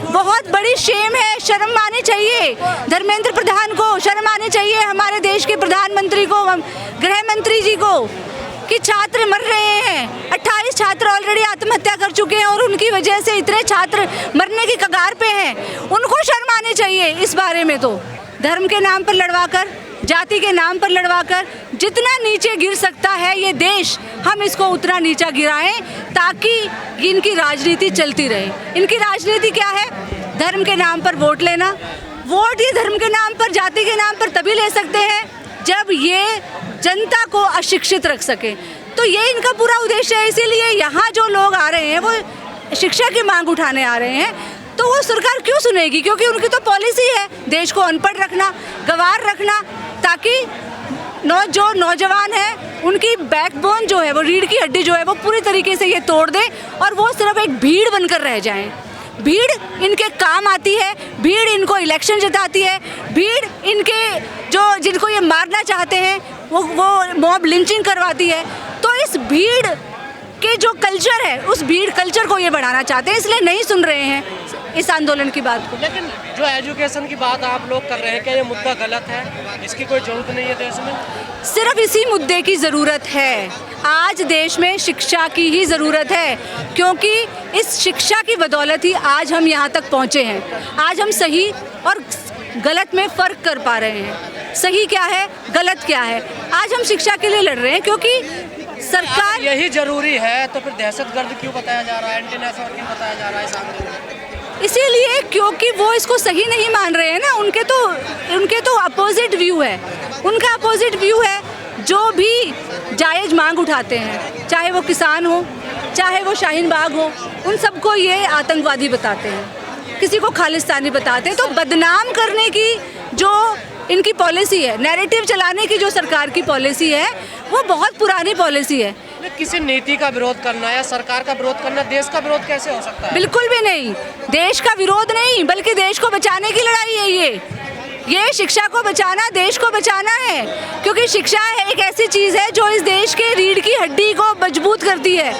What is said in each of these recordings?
बहुत बड़ी शेम है, शर्म आनी चाहिए धर्मेंद्र प्रधान को, शर्म आनी चाहिए हमारे देश के प्रधानमंत्री को, गृह मंत्री जी को, कि छात्र मर रहे हैं। 28 छात्र ऑलरेडी आत्महत्या कर चुके हैं और उनकी वजह से इतने छात्र मरने की कगार पे हैं। उनको शर्म आनी चाहिए इस बारे में। तो धर्म के नाम पर लड़वाकर, जाति के नाम पर लड़वाकर जितना नीचे गिर सकता है ये देश, हम इसको उतना नीचा गिराएं ताकि इनकी राजनीति चलती रहे। इनकी राजनीति क्या है? धर्म के नाम पर वोट लेना। वोट ये धर्म के नाम पर, जाति के नाम पर तभी ले सकते हैं जब ये जनता को अशिक्षित रख सके। तो ये इनका पूरा उद्देश्य है। इसीलिए यहाँ जो लोग आ रहे हैं वो शिक्षा की मांग उठाने आ रहे हैं, तो वो सरकार क्यों सुनेगी? क्योंकि उनकी तो पॉलिसी है देश को अनपढ़ रखना, गंवार रखना, ताकि जो नौजवान है उनकी बैकबोन जो है, वो रीढ़ की हड्डी जो है वो पूरी तरीके से ये तोड़ दे और वो सिर्फ एक भीड़ बनकर रह जाएं। भीड़ इनके काम आती है, भीड़ इनको इलेक्शन जिताती है, भीड़ इनके जिनको ये मारना चाहते हैं वो मॉब लिंचिंग करवाती है। तो इस भीड़ के जो कल्चर है, उस भीड़ कल्चर को ये बढ़ाना चाहते हैं, इसलिए नहीं सुन रहे हैं इस आंदोलन की बात को। लेकिन जो एजुकेशन की बात आप लोग कर रहे हैं, क्या ये मुद्दा गलत है? इसकी कोई जरूरत नहीं है देश में? सिर्फ इसी मुद्दे की ज़रूरत है। आज देश में शिक्षा की ही ज़रूरत है, क्योंकि इस शिक्षा की बदौलत ही आज हम यहाँ तक पहुँचे हैं। आज हम सही और गलत में फ़र्क कर पा रहे हैं, सही क्या है, गलत क्या है। आज हम शिक्षा के लिए लड़ रहे हैं, क्योंकि सरकार यही जरूरी है तो फिर दहशतगर्द क्यों बताया जा रहा है, एंटी नेशनल क्यों बताया जा रहा है इस आंदोलन? इसीलिए क्योंकि वो इसको सही नहीं मान रहे हैं ना। उनके तो अपोजिट व्यू है, उनका अपोजिट व्यू है। जो भी जायज़ मांग उठाते हैं, चाहे वो किसान हो, चाहे वो शाहीन बाग हो, उन सबको ये आतंकवादी बताते हैं, किसी को खालिस्तानी बताते हैं। तो बदनाम करने की जो इनकी पॉलिसी है, नैरेटिव चलाने की जो सरकार की पॉलिसी है, वो बहुत पुरानी पॉलिसी है। किसी नीति का विरोध करना या सरकार का विरोध करना देश का विरोध कैसे हो सकता है? बिल्कुल भी नहीं, देश का विरोध नहीं, बल्कि देश को बचाने की लड़ाई है ये शिक्षा को बचाना, देश को बचाना है। क्योंकि शिक्षा एक ऐसी चीज़ है जो इस देश के रीढ़ की हड्डी को मजबूत करती है,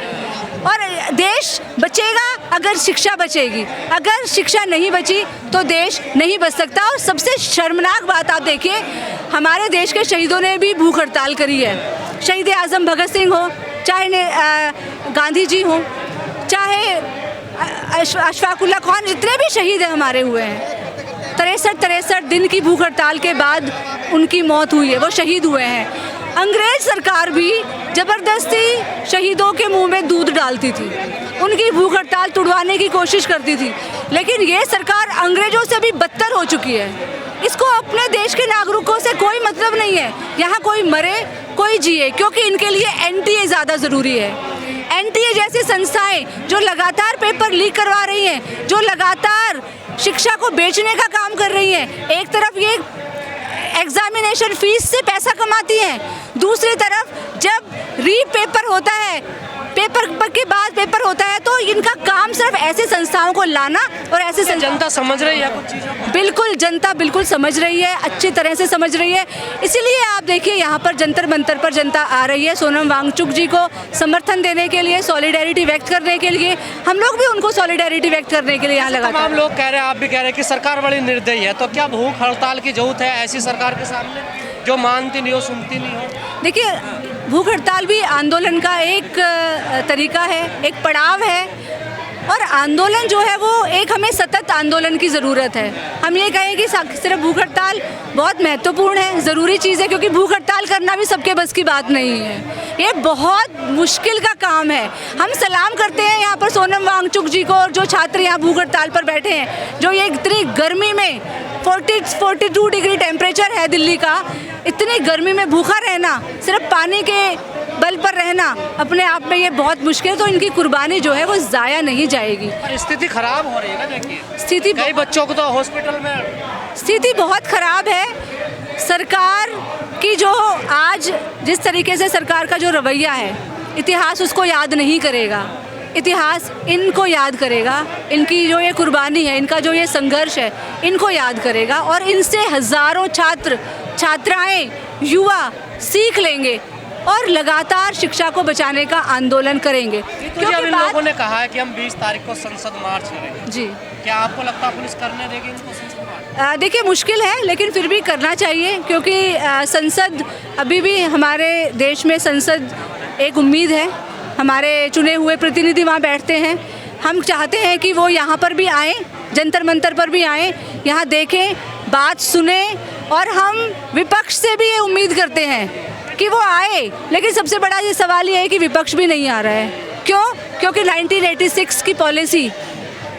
और देश बचेगा अगर शिक्षा बचेगी। अगर शिक्षा नहीं बची तो देश नहीं बच सकता। और सबसे शर्मनाक बात आप देखिए, हमारे देश के शहीदों ने भी भूख हड़ताल करी है। शहीद आज़म भगत सिंह हो, चाहे गांधी जी हो, चाहे अशफाक उल्लाह खान, जितने भी शहीद हैं हमारे हुए हैं, 63 दिन की भूख हड़ताल के बाद उनकी मौत हुई है, वो शहीद हुए हैं। अंग्रेज सरकार भी ज़बरदस्ती शहीदों के मुंह में दूध डालती थी, उनकी भूख हड़ताल तुड़वाने की कोशिश करती थी। लेकिन ये सरकार अंग्रेजों से भी बदतर हो चुकी है। इसको अपने देश के नागरिकों से कोई मतलब नहीं है, यहाँ कोई मरे कोई जिए, क्योंकि इनके लिए एनटीए ज़्यादा ज़रूरी है। एनटीए जैसी संस्थाएं जो लगातार पेपर लीक करवा रही हैं, जो लगातार शिक्षा को बेचने का काम कर रही हैं, एक तरफ ये एग्जामिनेशन फीस से पैसा कमाती हैं, दूसरी तरफ जब रीपेपर होता है, पेपर के बाद पेपर होता है, तो इनका काम सिर्फ ऐसे संस्थाओं को लाना और ऐसे जनता समझ रही है कुछ चीज़ों? बिल्कुल, जनता बिल्कुल समझ रही है, अच्छी तरह से समझ रही है। इसीलिए आप देखिए यहाँ पर जंतर मंतर पर जनता आ रही है सोनम वांगचुक जी को समर्थन देने के लिए, सॉलिडेरिटी व्यक्त करने के लिए। हम लोग भी उनको सॉलिडेरिटी व्यक्त करने के लिए यहाँ लगा। तमाम लोग कह रहे हैं, आप भी कह रहे हैं कि सरकार बड़ी निर्दयी है, तो क्या भूख हड़ताल की जरूरत है ऐसी सरकार के सामने जो मानती नहीं हो, सुनती नहीं हो? देखिए, भूख हड़ताल भी आंदोलन का एक तरीका है, एक पड़ाव है, और आंदोलन जो है वो एक हमें सतत आंदोलन की ज़रूरत है। हम ये कहें कि सिर्फ भूख हड़ताल बहुत महत्वपूर्ण है, ज़रूरी चीज़ है, क्योंकि भूख हड़ताल करना भी सबके बस की बात नहीं है। ये बहुत मुश्किल का काम है। हम सलाम करते हैं यहाँ पर सोनम वांगचुक जी को, और जो छात्र यहाँ भूख हड़ताल पर बैठे हैं, जो ये इतनी गर्मी में 42 डिग्री टेम्परेचर है दिल्ली का, इतनी गर्मी में भूखा रहना, सिर्फ पानी के बल पर रहना, अपने आप में ये बहुत मुश्किल है। तो इनकी कुर्बानी जो है वो ज़ाया नहीं जाएगी। स्थिति खराब हो रही है ना, देखिए स्थिति कई बच्चों को तो हॉस्पिटल में, स्थिति बहुत ख़राब है। सरकार की जो आज जिस तरीके से सरकार का जो रवैया है, इतिहास उसको याद नहीं करेगा, इतिहास इनको याद करेगा। इनकी जो ये कुर्बानी है, इनका जो ये संघर्ष है, इनको याद करेगा, और इनसे हज़ारों छात्र छात्राएं, युवा सीख लेंगे और लगातार शिक्षा को बचाने का आंदोलन करेंगे। तो जब इन लोगों ने कहा है कि हम 20 तारीख को संसद मार्च करेंगे, जी, क्या आपको लगता है पुलिस करने देगी इनको संसद मार्च? देखिए मुश्किल है, लेकिन फिर भी करना चाहिए, क्योंकि संसद अभी भी हमारे देश में संसद एक उम्मीद है। हमारे चुने हुए प्रतिनिधि वहाँ बैठते हैं। हम चाहते हैं कि वो यहाँ पर भी आएँ, जंतर मंतर पर भी आएँ, यहाँ देखें, बात सुने, और हम विपक्ष से भी ये उम्मीद करते हैं कि वो आए। लेकिन सबसे बड़ा ये सवाल ये है कि विपक्ष भी नहीं आ रहा है। क्यों? क्योंकि 1986 की पॉलिसी,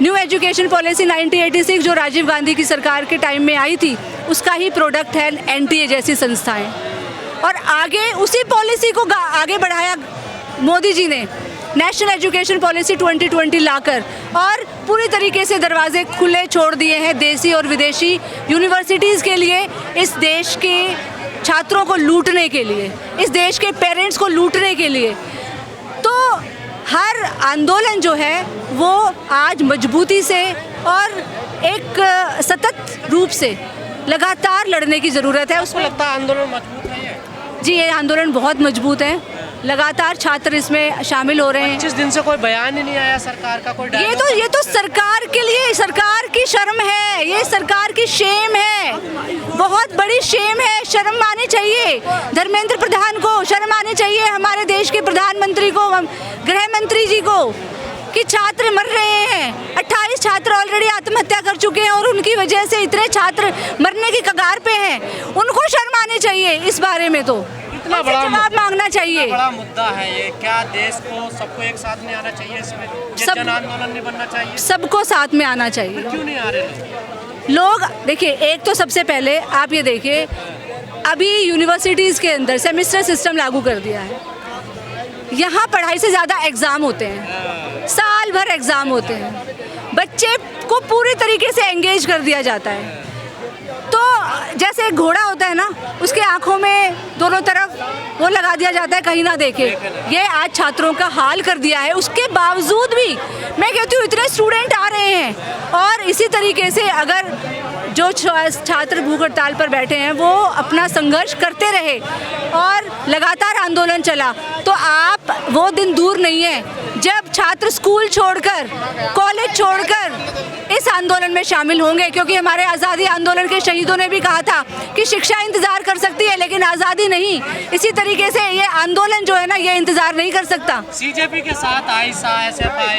न्यू एजुकेशन पॉलिसी 1986 जो राजीव गांधी की सरकार के टाइम में आई थी, उसका ही प्रोडक्ट है एनटीए जैसी संस्थाएं। और आगे उसी पॉलिसी को आगे बढ़ाया मोदी जी ने, नेशनल एजुकेशन पॉलिसी 2020 लाकर, और पूरी तरीके से दरवाजे खुले छोड़ दिए हैं देसी और विदेशी यूनिवर्सिटीज़ के लिए, इस देश के छात्रों को लूटने के लिए, इस देश के पेरेंट्स को लूटने के लिए। तो हर आंदोलन जो है वो आज मजबूती से और एक सतत रूप से लगातार लड़ने की ज़रूरत है। उसको लगता है आंदोलन मजबूत है ये? जी, ये आंदोलन बहुत मजबूत है, लगातार छात्र इसमें शामिल हो रहे हैं। 25 दिन से कोई बयान ही नहीं आया सरकार का, कोई ये तो सरकार के लिए, सरकार की शर्म है, ये सरकार की शेम है, बहुत बड़ी शेम है। शर्म आनी चाहिए धर्मेंद्र प्रधान को, शर्म आनी चाहिए हमारे देश के प्रधानमंत्री को, गृह मंत्री जी को, कि छात्र मर रहे हैं। 28 छात्र ऑलरेडी आत्महत्या कर चुके हैं और उनकी वजह से इतने छात्र मरने की कगार पे हैं। उनको शर्म आनी चाहिए इस बारे में, तो इतना बड़ा जवाब मांगना चाहिए। बड़ा मुद्दा है ये, क्या देश को सबको एक साथ में आना चाहिए इसमें? ये जन आंदोलन नहीं बनना चाहिए? सबको साथ में आना चाहिए। क्यों नहीं आ रहे लोग? देखिए, एक तो सबसे पहले आप ये देखिए, अभी यूनिवर्सिटीज़ के अंदर सेमेस्टर सिस्टम लागू कर दिया है। यहाँ पढ़ाई से ज़्यादा एग्ज़ाम होते हैं, साल भर एग्ज़ाम होते हैं, बच्चे को पूरी तरीके से एंगेज कर दिया जाता है। तो जैसे एक घोड़ा होता है ना, उसके आँखों में दोनों तरफ वो लगा दिया जाता है, कहीं ना देखे। ये आज छात्रों का हाल कर दिया है। उसके बावजूद भी मैं कहती हूँ इतने स्टूडेंट आ रहे हैं, और इसी तरीके से अगर जो छात्र भूख हड़ताल पर बैठे हैं वो अपना संघर्ष करते रहे और लगातार आंदोलन चला, तो आप वो दिन दूर नहीं है जब छात्र स्कूल छोड़कर, कॉलेज छोड़कर इस आंदोलन में शामिल होंगे। क्योंकि हमारे आज़ादी आंदोलन के शहीदों ने भी कहा था कि शिक्षा इंतज़ार कर सकती है लेकिन आज़ादी नहीं। इसी तरीके से ये आंदोलन जो है ना, ये इंतज़ार नहीं कर सकता। सीजेपी के साथ आईसा, एसएफआई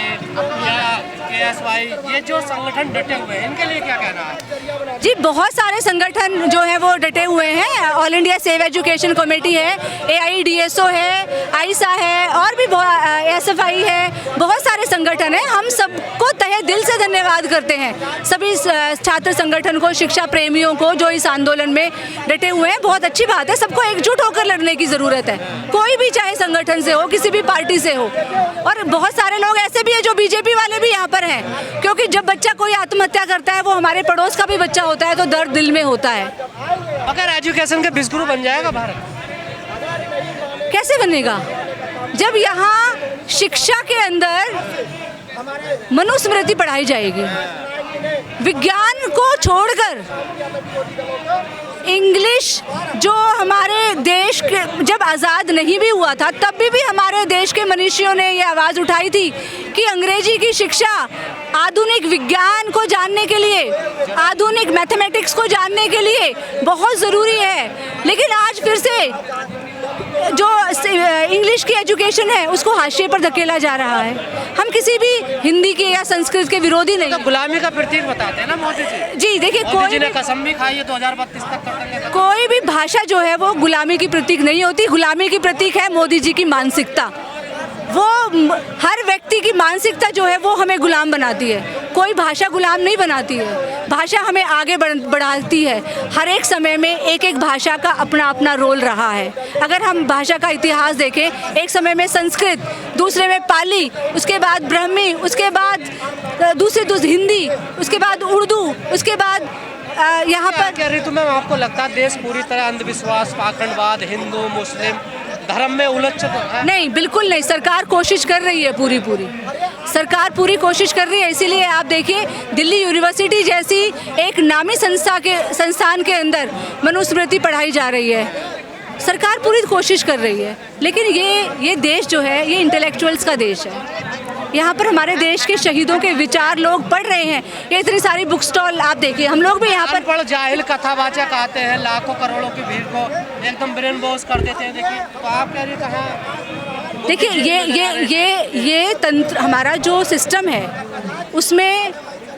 या केएसवाई, ये जो संगठन डटे हुए हैं, इनके लिए क्या कहना है? जी, बहुत सारे संगठन जो है वो डटे हुए हैं। All India save education committee है, AIDSO है, आईसा है, और भी SFI है, बहुत सारे संगठन हैं। हम सबको तहे दिल से धन्यवाद करते हैं, सभी छात्र संगठन को, शिक्षा प्रेमियों को जो इस आंदोलन में डटे हुए हैं। बहुत अच्छी बात है, सबको एकजुट होकर लड़ने की ज़रूरत है, कोई भी चाहे संगठन से हो, किसी भी पार्टी से हो। और बहुत सारे लोग ऐसे भी हैं जो बीजेपी वाले भी यहाँ पर हैं, क्योंकि जब बच्चा कोई आत्महत्या करता है वो हमारे पड़ोस का भी बच्चा होता है, तो दर्द दिल में होता है। अगर एजुकेशन के विश्व गुरु बन जाएगा भारत? कैसे बनेगा जब यहाँ शिक्षा के अंदर मनुस्मृति पढ़ाई जाएगी, विज्ञान को छोड़कर इंग्लिश, जो हमारे देश के जब आज़ाद नहीं भी हुआ था तब भी हमारे देश के मनीषियों ने ये आवाज़ उठाई थी कि अंग्रेजी की शिक्षा आधुनिक विज्ञान को जानने के लिए, आधुनिक मैथमेटिक्स को जानने के लिए बहुत ज़रूरी है। लेकिन आज फिर से जो इंग्लिश की एजुकेशन है उसको हाशिए पर धकेला जा रहा है। हम किसी भी हिंदी के या संस्कृत के विरोधी नहीं। तो गुलामी का प्रतीक बताते हैं ना मोदी जी। जी देखिए, मोदी जी ने कसम भी खाई है 2032 तक कर देंगे। कोई भी भाषा जो है वो गुलामी की प्रतीक नहीं होती। गुलामी की प्रतीक है मोदी जी की मानसिकता। वो हर व्यक्ति की मानसिकता जो है वो हमें गुलाम बनाती है, कोई भाषा गुलाम नहीं बनाती है। भाषा हमें आगे बढ़ाती है। हर एक समय में एक एक भाषा का अपना अपना रोल रहा है। अगर हम भाषा का इतिहास देखें, एक समय में संस्कृत, दूसरे में पाली, उसके बाद ब्राह्मी, उसके बाद दूसरी हिंदी, उसके बाद उर्दू, उसके बाद यहाँ पर क्या ऋतु में आपको लगता है देश पूरी तरह अंधविश्वास, पाखंडवाद, हिंदू मुस्लिम धर्म में उलझ चुका है? नहीं, बिल्कुल नहीं। सरकार कोशिश कर रही है, पूरी सरकार पूरी कोशिश कर रही है। इसीलिए आप देखिए, दिल्ली यूनिवर्सिटी जैसी एक नामी संस्थान के अंदर मनुस्मृति पढ़ाई जा रही है। सरकार पूरी कोशिश कर रही है, लेकिन ये देश जो है ये इंटेलेक्चुअल्स का देश है। यहाँ पर हमारे देश के शहीदों के विचार लोग पढ़ रहे हैं। ये इतनी सारी बुक स्टॉल आप देखिए, हम लोग भी यहाँ पर अनपढ़ जाहिल कथावाचक आते हैं, लाखों करोड़ों की भीड़ को एकदम ब्रेन वॉश कर देते हैं। देखिए, तो आप कह रही कहाँ? देखिए ये तंत्र, हमारा जो सिस्टम है उसमें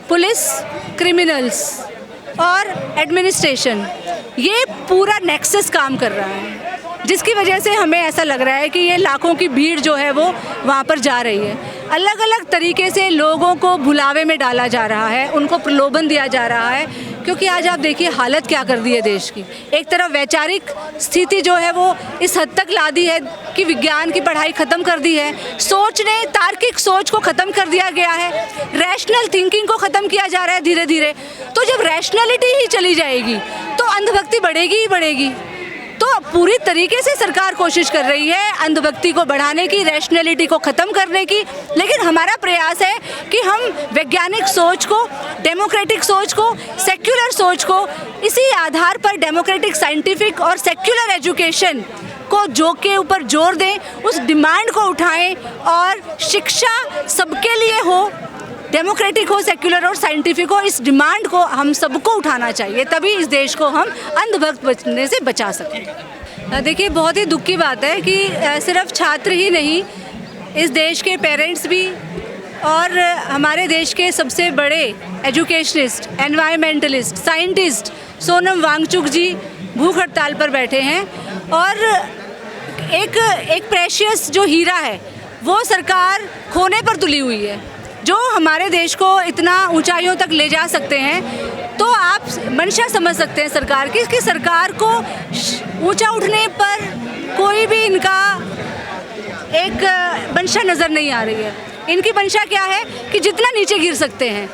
पुलिस, क्रिमिनल्स और एडमिनिस्ट्रेशन, ये पूरा नेक्सस काम कर रहा है, जिसकी वजह से हमें ऐसा लग रहा है कि ये लाखों की भीड़ जो है वो वहाँ पर जा रही है। अलग अलग तरीके से लोगों को भुलावे में डाला जा रहा है, उनको प्रलोभन दिया जा रहा है, क्योंकि आज आप देखिए हालत क्या कर दी है देश की। एक तरफ वैचारिक स्थिति जो है वो इस हद तक ला दी है कि विज्ञान की पढ़ाई ख़त्म कर दी है, सोचने, तार्किक सोच को ख़त्म कर दिया गया है, रैशनल थिंकिंग को ख़त्म किया जा रहा है धीरे धीरे। तो जब रैशनैलिटी ही चली जाएगी तो अंधभक्ति बढ़ेगी ही बढ़ेगी। तो पूरी तरीके से सरकार कोशिश कर रही है अंधभक्ति को बढ़ाने की, रैशनैलिटी को ख़त्म करने की, लेकिन हमारा प्रयास है कि हम वैज्ञानिक सोच को, डेमोक्रेटिक सोच को, सेक्युलर सोच को, इसी आधार पर डेमोक्रेटिक, साइंटिफिक और सेक्युलर एजुकेशन को जो के ऊपर जोर दें, उस डिमांड को उठाएं और शिक्षा सबके लिए हो, डेमोक्रेटिक हो, सेक्युलर और साइंटिफिक हो, इस डिमांड को हम सबको उठाना चाहिए, तभी इस देश को हम अंधभक्त बनने से बचा सकें। देखिए, बहुत ही दुख की बात है कि सिर्फ छात्र ही नहीं, इस देश के पेरेंट्स भी और हमारे देश के सबसे बड़े educationist, environmentalist, scientist Sonam Wangchuk ji भूख हड़ताल पर बैठे हैं और एक प्रेशियस जो हीरा है वो सरकार खोने पर तुली हुई है, जो हमारे देश को इतना ऊंचाइयों तक ले जा सकते हैं। तो आप मंशा समझ सकते हैं सरकार की कि सरकार को ऊंचा उठने पर कोई भी इनका एक मंशा नज़र नहीं आ रही है। इनकी मंशा क्या है कि जितना नीचे गिर सकते हैं।